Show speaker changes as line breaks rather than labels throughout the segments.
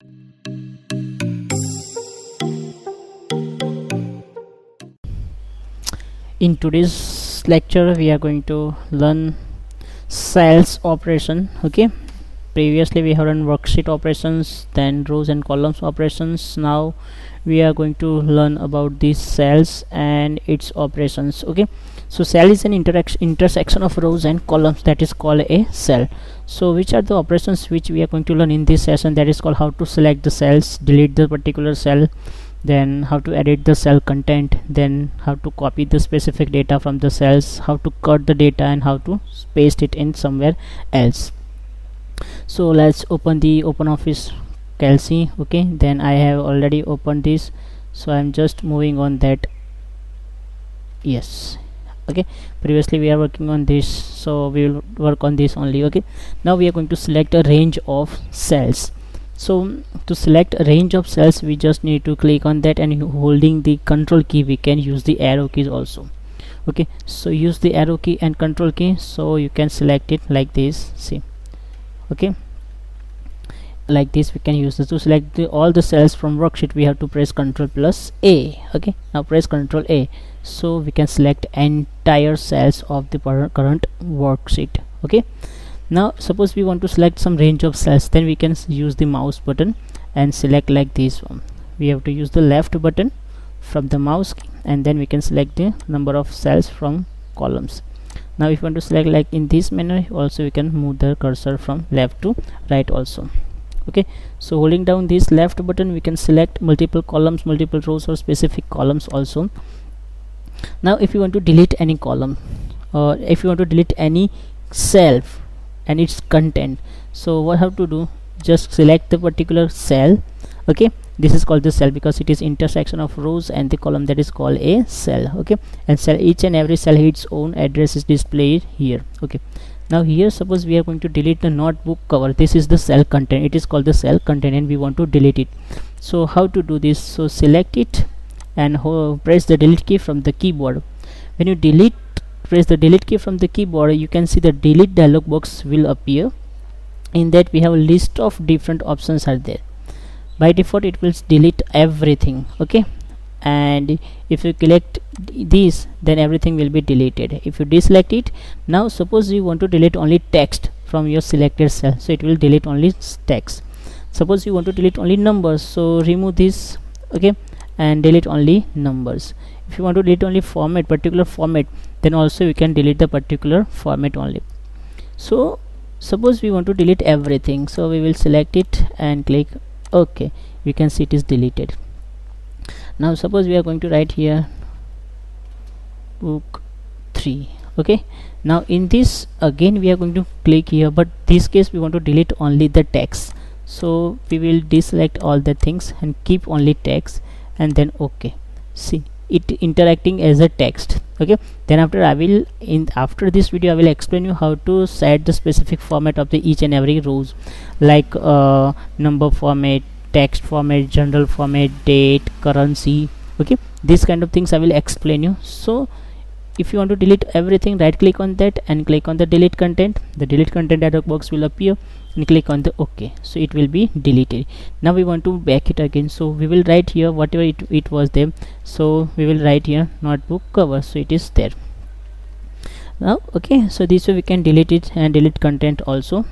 In today's lecture we are going to learn cells operation. Okay, previously we have done worksheet operations, then rows and columns operations. Now we are going to learn about these cells and its operations. Okay, so cell is an intersection of rows and columns, that is called a cell. So which are the operations which we are going to learn in this session? That is called how to select the cells, delete the particular cell, then how to edit the cell content, then how to copy the specific data from the cells, how to cut the data, and how to paste it in somewhere else. So let's open the OpenOffice Calc. Okay, then I have already opened this, so I'm just moving on that. Yes, okay, previously we are working on this, so we will work on this only. Okay, now we are going to select a range of cells. So to select a range of cells, we just need to click on that, and holding the control key we can use the arrow keys also. Okay, so use the arrow key and control key, so you can select it like this. See, okay, like this we can use this. To select all the cells from worksheet, we have to press Ctrl plus A. Okay, now press Ctrl A, so we can select entire cells of the current worksheet. Okay, now suppose we want to select some range of cells, then we can use the mouse button and select like this one. We have to use the left button from the mouse, and then we can select the number of cells from columns. Now if you want to select like in this manner, also we can move the cursor from left to right also. Okay, so holding down this left button, we can select multiple columns, multiple rows, or specific columns also. Now if you want to delete any column, or if you want to delete any cell and its content, so what have to do, just select the particular cell. Okay, this is called the cell because it is intersection of rows and the column, that is called a cell. Okay, and cell, each and every cell its own address is displayed here. Okay, now here suppose we are going to delete the notebook cover. This is the cell content, it is called the cell content, and we want to delete it. So how to do this? So select it and press the delete key from the keyboard. When you press the delete key from the keyboard, you can see the delete dialog box will appear. In that we have a list of different options are there. By default it will delete everything. Okay, and if you select these, then everything will be deleted. If you deselect it, now suppose you want to delete only text from your selected cell, so it will delete only text. Suppose you want to delete only numbers, so remove this. Okay, and delete only numbers. If you want to delete only format, particular format, then also you can delete the particular format only. So suppose we want to delete everything, so we will select it and click OK. You can see it is deleted. Now suppose we are going to write here book 3. Okay, now in this again we are going to click here, but this case we want to delete only the text, so we will deselect all the things and keep only text, and then OK. See, it interacting as a text. Okay, then after this video I will explain you how to set the specific format of the each and every rows, like number format, text format, general format, date, currency. Okay, these kind of things I will explain you. So if you want to delete everything, right click on that and click on the delete content. The delete content dialog box will appear, and click on the OK, so it will be deleted. Now we want to back it again, so we will write here whatever it was there. So we will write here notebook cover, so it is there now. Okay, so this way we can delete it and delete content also.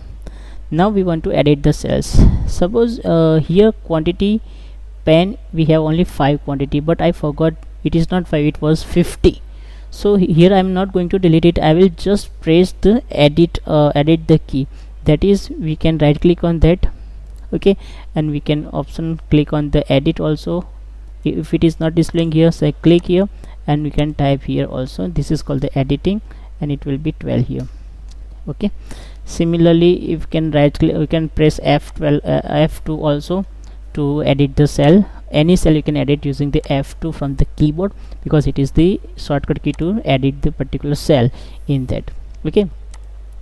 Now we want to edit the cells. Suppose here quantity pen we have only 5 quantity, but I forgot it is not 5, it was 50. So here I am not going to delete it, I will just press the edit the key. That is, we can right click on that. Okay, and we can option click on the edit also. If it is not displaying here, say click here, and we can type here also. This is called the editing, and it will be 12 here. Okay, similarly if you can right click, we can press F2 also to edit the cell. Any cell you can edit using the F2 from the keyboard, because it is the shortcut key to edit the particular cell in that. Okay,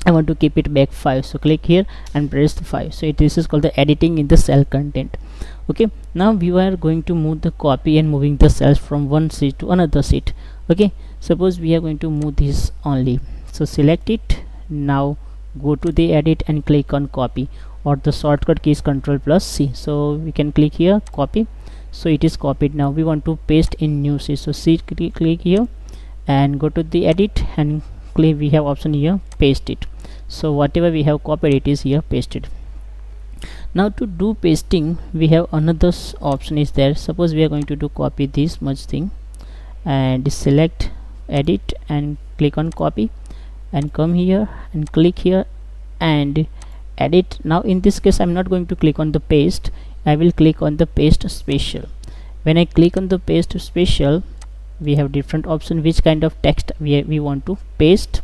I want to keep it back 5, so click here and press the 5. So this is called the editing in the cell content. Okay, now we are going to move the copy and moving the cells from one sheet to another sheet. Okay, suppose we are going to move this only, so select it. Now go to the edit and click on copy. or the shortcut key is Control plus C. So we can click here, copy. So it is copied. Now we want to paste in new sheet. So click here and go to the edit and click, we have option here, paste it. So whatever we have copied, it is here pasted. Now to do pasting, we have another option is there. Suppose we are going to do copy this much thing, and select edit and click on copy, and come here and click here and edit. Now in this case I'm not going to click on the paste, I will click on the paste special. When I click on the paste special, we have different option which kind of text we want to paste,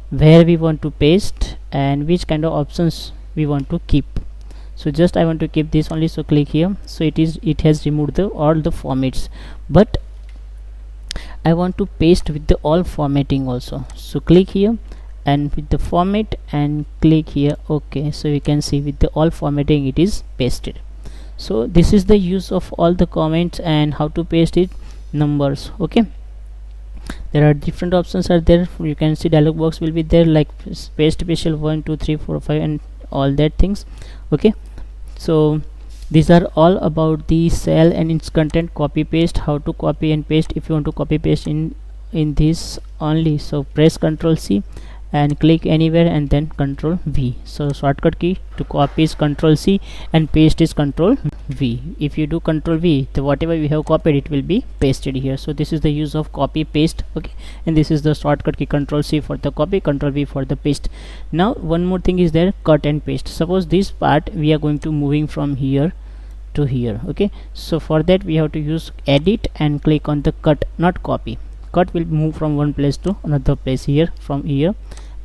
where we want to paste, and which kind of options we want to keep. So just I want to keep this only, so click here. So it has removed all the formats, but I want to paste with the all formatting also. So click here and with the format and click here OK. So you can see with the all formatting it is pasted. So this is the use of all the comments and how to paste it numbers. Okay, there are different options are there. You can see dialog box will be there like paste special 1 2 3 4 5 and all that things. Okay, so these are all about the cell and its content copy paste, how to copy and paste. If you want to copy paste in this only, so press Ctrl C and click anywhere and then Ctrl V. So shortcut key to copy is Ctrl C and paste is Ctrl V. If you do Ctrl V, the whatever we have copied it will be pasted here. So this is the use of copy paste. Okay, and this is the shortcut key, Ctrl C for the copy, Ctrl V for the paste. Now one more thing is there, cut and paste. Suppose this part we are going to moving from here to here. Okay, so for that we have to use edit and click on the cut, not copy. Cut will move from one place to another place. Here from here,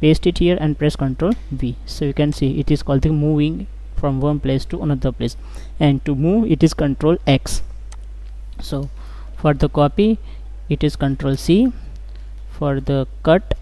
paste it here and press Ctrl V. So you can see it is called the moving from one place to another place, and to move it is Ctrl X. So for the copy it is Ctrl C, for the cut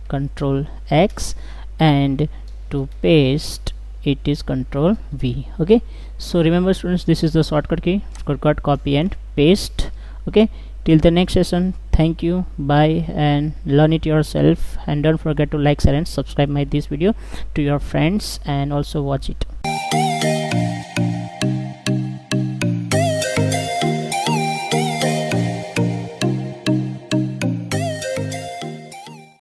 Ctrl X, and to paste it is Ctrl V. Okay, so remember students, this is the shortcut key for cut, copy and paste. Okay, till the next session, thank you, bye, and learn it yourself, and don't forget to like, share and subscribe this video to your friends and also watch it.